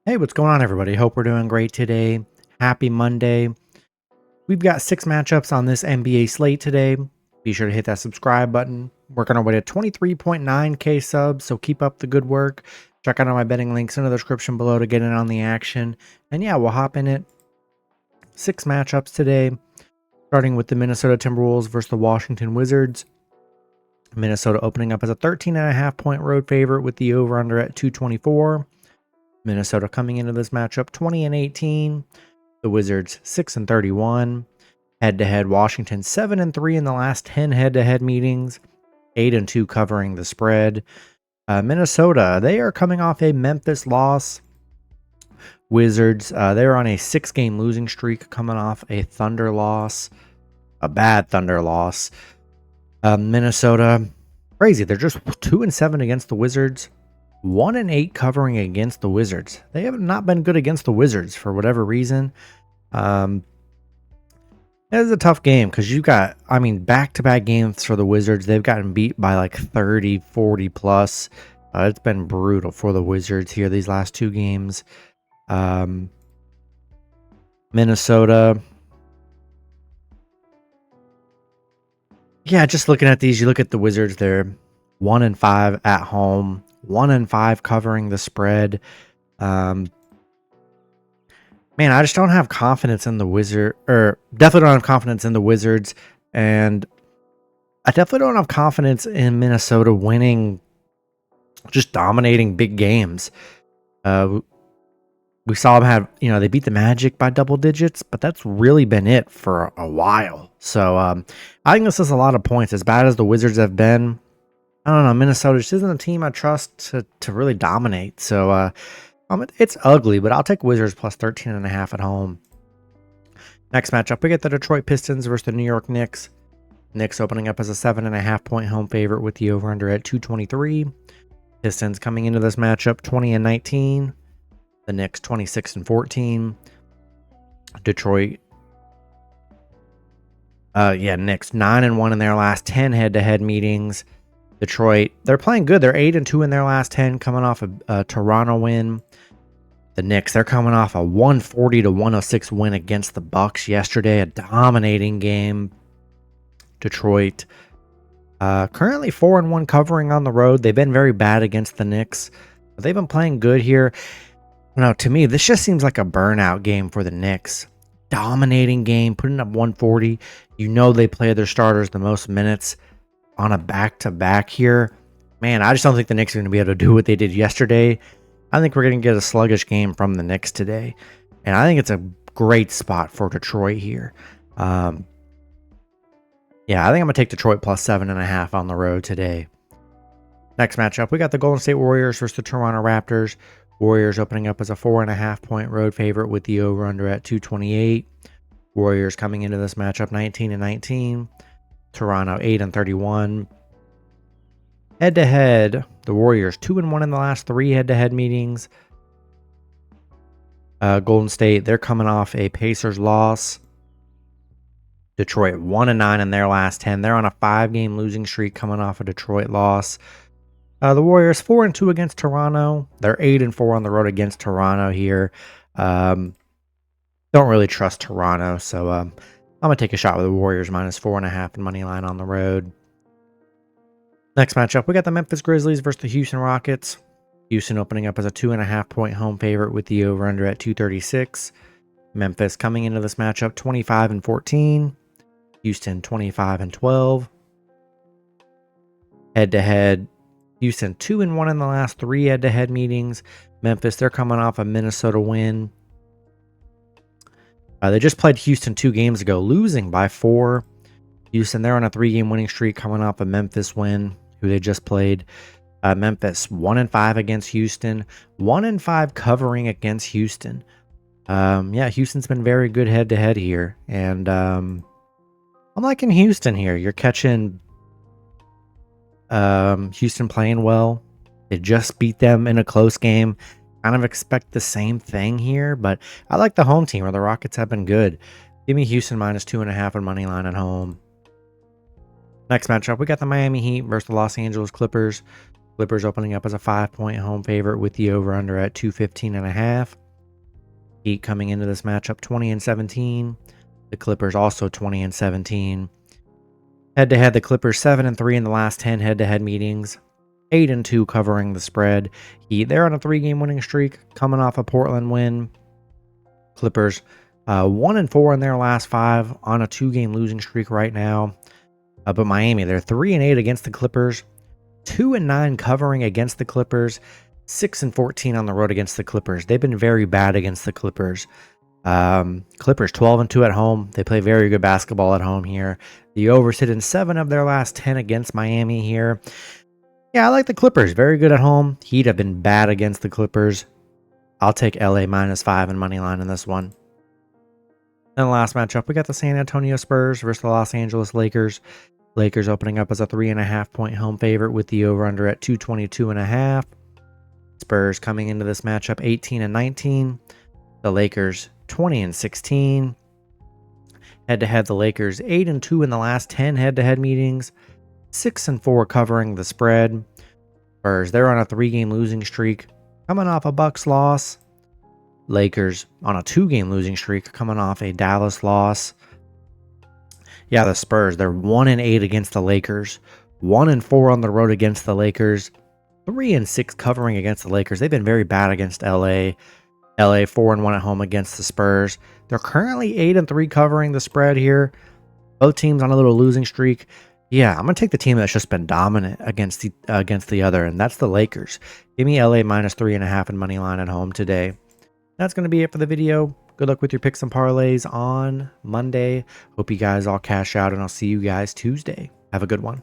Hey, what's going on, everybody? Hope we're doing great today. Happy Monday. We've got 6 matchups on this NBA slate today. Be sure to hit that subscribe button. Working our way to 23.9K subs, so keep up the good work. Check out all my betting links in the description below to get in on the action. And yeah, we'll hop in it. 6 matchups today, starting with the Minnesota Timberwolves versus the Washington Wizards. Minnesota opening up as a 13.5 point road favorite with the over-under at 224. Minnesota coming into this matchup 20-18. The Wizards 6-31. Head-to-head Washington 7-3 in the last 10 head-to-head meetings. 8-2 covering the spread. Minnesota, they are coming off a Memphis loss. Wizards, they're on a 6-game losing streak, coming off a Thunder loss. A bad Thunder loss. Minnesota, crazy. They're just 2-7 against the Wizards. 1-8 covering against the Wizards. They have not been good against the Wizards for whatever reason. It is a tough game because you've got, back-to-back games for the Wizards. They've gotten beat by like 30, 40 plus. It's been brutal for the Wizards here these last 2 games. Minnesota. Yeah, just looking at these, you look at the Wizards, they're 1-5 at home. 1-5 covering the spread. Man, I just don't have confidence in the definitely don't have confidence in the Wizards, and I definitely don't have confidence in Minnesota winning, just dominating big games. We saw them have, they beat the Magic by double digits, but that's really been it for a while. So I think this is a lot of points. As bad as the Wizards have been, I don't know, Minnesota just isn't a team I trust to really dominate. So it's ugly, but I'll take Wizards plus 13.5 at home. Next matchup, we get the Detroit Pistons versus the New York Knicks. Knicks opening up as a 7.5 point home favorite with the over-under at 223. Pistons coming into this matchup 20-19. The Knicks 26-14. Detroit, Knicks 9-1 in their last 10 head-to-head meetings. Detroit, they're playing good. They're 8-2 in their last 10, coming off a Toronto win. The Knicks, they're coming off a 140-106 win against the Bucks yesterday, a dominating game. Detroit, currently 4-1 covering on the road. They've been very bad against the Knicks, but they've been playing good here. To me, this just seems like a burnout game for the Knicks. Dominating game, putting up 140. They play their starters the most minutes on a back-to-back here. Man, I just don't think the Knicks are going to be able to do what they did yesterday. I think we're going to get a sluggish game from the Knicks today. And I think it's a great spot for Detroit here. I think I'm going to take Detroit plus 7.5 on the road today. Next matchup, we got the Golden State Warriors versus the Toronto Raptors. Warriors opening up as a 4.5 point road favorite with the over-under at 228. Warriors coming into this matchup 19-19. Toronto 8-31. Head-to-head, the Warriors 2-1 in the last 3 head-to-head meetings. Golden State, they're coming off a Pacers loss. Detroit 1-9 in their last 10. They're on a 5-game losing streak coming off a Detroit loss. The Warriors 4-2 against Toronto. They're 8-4 on the road against Toronto here. Don't really trust Toronto, so I'm going to take a shot with the Warriors minus 4.5 and money line on the road. Next matchup, we got the Memphis Grizzlies versus the Houston Rockets. Houston opening up as a 2.5 point home favorite with the over-under at 236. Memphis coming into this matchup 25-14. Houston 25-12. Head-to-head, Houston 2-1 in the last 3 head-to-head meetings. Memphis, they're coming off a Minnesota win. They just played Houston 2 games ago, losing by 4. Houston, they're on a 3-game winning streak coming off a Memphis win, who they just played. Memphis 1-5 against Houston, 1-5 covering against Houston. Houston's been very good head-to-head here, and I'm liking Houston here. You're catching Houston playing well. They just beat them in a close game. Kind of expect the same thing here, but I like the home team, or the Rockets have been good. Give me Houston minus 2.5 on money line at home. Next matchup, we got the Miami Heat versus the Los Angeles Clippers. Clippers opening up as a 5-point home favorite with the over-under at 215.5. Heat coming into this matchup 20-17. The Clippers also 20-17. Head-to-head, the Clippers 7-3 in the last 10 head-to-head meetings. 8-2 covering the spread. Heat, they're on a 3-game winning streak, coming off a Portland win. Clippers 1-4 in their last 5, on a 2-game losing streak right now. But Miami, they're 3-8 against the Clippers, 2-9 covering against the Clippers, 6-14 on the road against the Clippers. They've been very bad against the Clippers. Clippers 12-2 at home. They play very good basketball at home here. The over sit in 7 of their last 10 against Miami here. Yeah, I like the Clippers. Very good at home. Heat have been bad against the Clippers. I'll take LA -5 and money line in this one. In the last matchup, we got the San Antonio Spurs versus the Los Angeles Lakers. Lakers opening up as a 3.5-point home favorite with the over-under at 222.5. Spurs coming into this matchup 18-19. The Lakers 20-16. Head-to-head, the Lakers 8-2 in the last 10 head-to-head meetings. 6-4 covering the spread. Spurs, they're on a 3-game losing streak, coming off a Bucks loss. Lakers on a 2-game losing streak, coming off a Dallas loss. Yeah, the Spurs, they're 1-8 against the Lakers, 1-4 on the road against the Lakers, 3-6 covering against the Lakers. They've been very bad against LA. LA 4-1 at home against the Spurs. They're currently 8-3 covering the spread here. Both teams on a little losing streak. Yeah, I'm going to take the team that's just been dominant against the other, and that's the Lakers. Give me LA -3.5 and money line at home today. That's going to be it for the video. Good luck with your picks and parlays on Monday. Hope you guys all cash out, and I'll see you guys Tuesday. Have a good one.